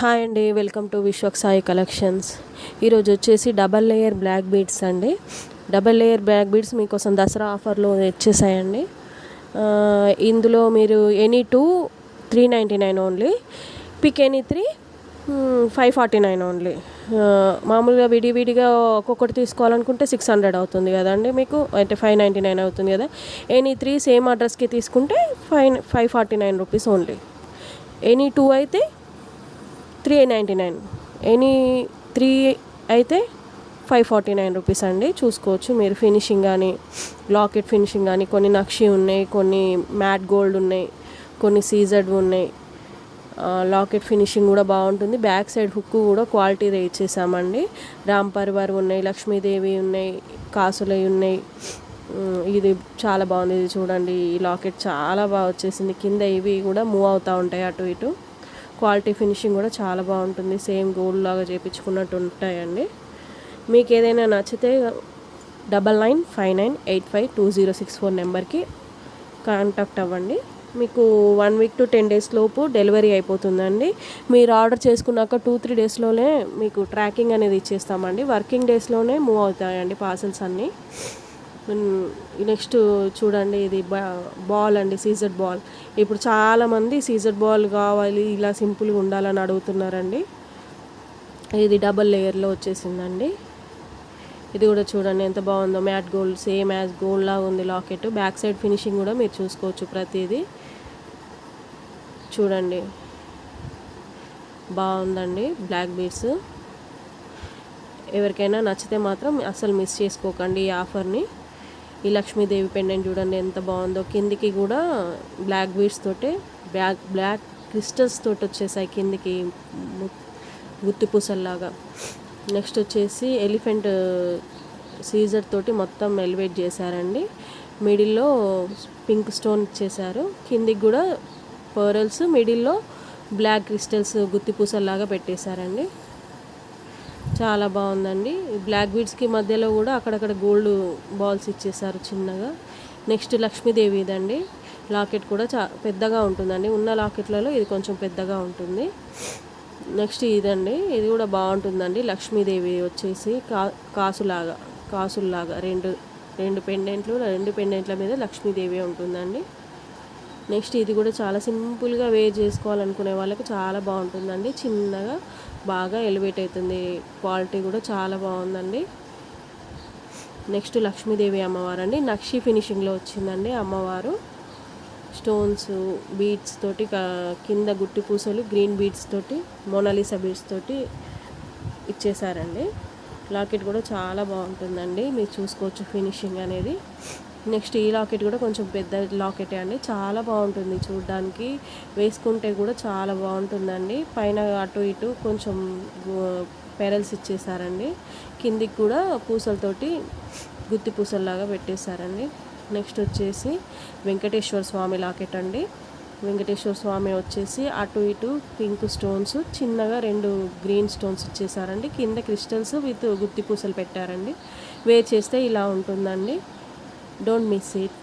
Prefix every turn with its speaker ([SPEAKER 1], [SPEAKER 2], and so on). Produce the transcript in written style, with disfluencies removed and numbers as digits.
[SPEAKER 1] Hi అండి, welcome to Vishwak Sai collections. ఈరోజు వచ్చేసి డబల్ లేయర్ బ్లాక్ బీడ్స్ అండి. డబల్ లేయర్ బ్లాక్ బీడ్స్ మీకోసం దసరా ఆఫర్లో వచ్చేసాయండి. ఇందులో మీరు any 2 399 only, pick any 3 549 only. మామూలుగా విడివిడిగా ఒక్కొక్కటి తీసుకోవాలనుకుంటే 600 అవుతుంది కదండి మీకు, అంటే 599 అవుతుంది కదా. ఎనీ 3 సేమ్ అడ్రస్కి తీసుకుంటే 549 రూపీస్ ఓన్లీ. ఎనీ 2 అయితే 399, ఎనీ 3 అయితే 549 రూపీస్ అండి. చూసుకోవచ్చు మీరు. ఫినిషింగ్ కానీ, లాకెట్ ఫినిషింగ్ కానీ, కొన్ని నక్షి ఉన్నాయి, కొన్ని మ్యాట్ గోల్డ్ ఉన్నాయి, కొన్ని సీజర్డ్ ఉన్నాయి. లాకెట్ ఫినిషింగ్ కూడా బాగుంటుంది. బ్యాక్ సైడ్ హుక్ కూడా క్వాలిటీదే ఇచ్చేసామండి. రామ్ పరివార్ ఉన్నాయి, లక్ష్మీదేవి ఉన్నాయి, కాసులవి ఉన్నాయి. ఇది చాలా బాగుంది. ఇది చూడండి, ఈ లాకెట్ చాలా బాగా వచ్చేసింది. కింద ఇవి కూడా మూవ్ అవుతూ ఉంటాయి అటు ఇటు. క్వాలిటీ ఫినిషింగ్ కూడా చాలా బాగుంటుంది. సేమ్ గోల్డ్ లాగా చేయించుకున్నట్టు ఉంటాయండి. మీకు ఏదైనా నచ్చితే 9959852064 నెంబర్కి కాంటాక్ట్ అవ్వండి. మీకు 1 వీక్ టు 10 డేస్ లోపు డెలివరీ అయిపోతుందండి. మీరు ఆర్డర్ చేసుకున్నాక 2-3 డేస్లోనే మీకు ట్రాకింగ్ అనేది ఇచ్చేస్తామండి. వర్కింగ్ డేస్లోనే మూవ్ అవుతాయండి పార్సల్స్ అన్నీ. నెక్స్ట్ చూడండి, ఇది బాల్ అండి, సీజర్ బాల్. ఇప్పుడు చాలామంది సీజర్ బాల్ కావాలి, ఇలా సింపుల్గా ఉండాలని అడుగుతున్నారండి. ఇది డబల్ లేయర్లో వచ్చేసిందండి. ఇది కూడా చూడండి ఎంత బాగుందో, matte gold, same as gold లాగా ఉంది లాకెట్. బ్యాక్ సైడ్ ఫినిషింగ్ కూడా మీరు చూసుకోవచ్చు. ప్రతిదీ చూడండి, బాగుందండి బ్లాక్ బీడ్స్. ఎవరికైనా నచ్చితే మాత్రం అసలు మిస్ చేసుకోకండి ఈ ఆఫర్ని. ఈ లక్ష్మీదేవి పెండెంట్ చూడండి ఎంత బాగుందో. కిందికి కూడా బ్లాక్ బీడ్స్ తోటే, బ్లాక్ క్రిస్టల్స్ తోటి వచ్చేసాయి కిందికి, గుత్తి పూసల్లాగా. నెక్స్ట్ వచ్చేసి ఎలిఫెంట్ సీజర్ తోటి మొత్తం ఎలివేట్ చేశారండి. మిడిల్లో పింక్ స్టోన్ ఇచ్చేసారు. కిందికి కూడా పర్ల్స్, మిడిల్లో బ్లాక్ క్రిస్టల్స్ గుత్తి పూసల్లాగా పెట్టేశారండి. చాలా బాగుందండి. బ్లాక్ బీడ్స్కి మధ్యలో కూడా అక్కడక్కడ గోల్డ్ బాల్స్ ఇచ్చేసారు చిన్నగా. నెక్స్ట్ లక్ష్మీదేవి ఇదండి. లాకెట్ కూడా పెద్దగా ఉంటుందండి. ఉన్న లాకెట్లలో ఇది కొంచెం పెద్దగా ఉంటుంది. నెక్స్ట్ ఇదండి, ఇది కూడా బాగుంటుందండి. లక్ష్మీదేవి వచ్చేసి కాసుల్లాగా రెండు పెండెంట్ల మీద లక్ష్మీదేవి ఉంటుందండి. నెక్స్ట్ ఇది కూడా చాలా సింపుల్గా వేర్ చేసుకోవాలనుకునే వాళ్ళకి చాలా బాగుంటుందండి. చిన్నగా బాగా ఎలివేట్ అవుతుంది. క్వాలిటీ కూడా చాలా బాగుందండి. నెక్స్ట్ లక్ష్మీదేవి అమ్మవారు అండి. నక్షి ఫినిషింగ్లో వచ్చిందండి అమ్మవారు. స్టోన్స్, బీడ్స్ తోటి, కింద గుట్టి పూసలు గ్రీన్ బీడ్స్ తోటి, మోనాలిసా బీడ్స్ తోటి ఇచ్చేసారండి. లాకెట్ కూడా చాలా బాగుంటుందండి. మీరు చూసుకోవచ్చు ఫినిషింగ్ అనేది. నెక్స్ట్ ఈ లాకెట్ కూడా కొంచెం పెద్ద లాకెటే అండి. చాలా బాగుంటుంది చూడడానికి, వేసుకుంటే కూడా చాలా బాగుంటుందండి. పైన అటు ఇటు కొంచెం పెరల్స్ ఇచ్చేసారండి. కిందికి కూడా పూసలతోటి గుత్తి పూసల్లాగా పెట్టేశారండి. నెక్స్ట్ వచ్చేసి వెంకటేశ్వర స్వామి లాకెట్ అండి. వెంకటేశ్వర స్వామి వచ్చేసి అటు ఇటు పింక్ స్టోన్స్, చిన్నగా 2 గ్రీన్ స్టోన్స్ ఇచ్చేసారండి. కింద క్రిస్టల్స్ విత్ గుత్తి పూసలు పెట్టారండి. వేర్ చేస్తే ఇలా ఉంటుందండి. Don't miss it.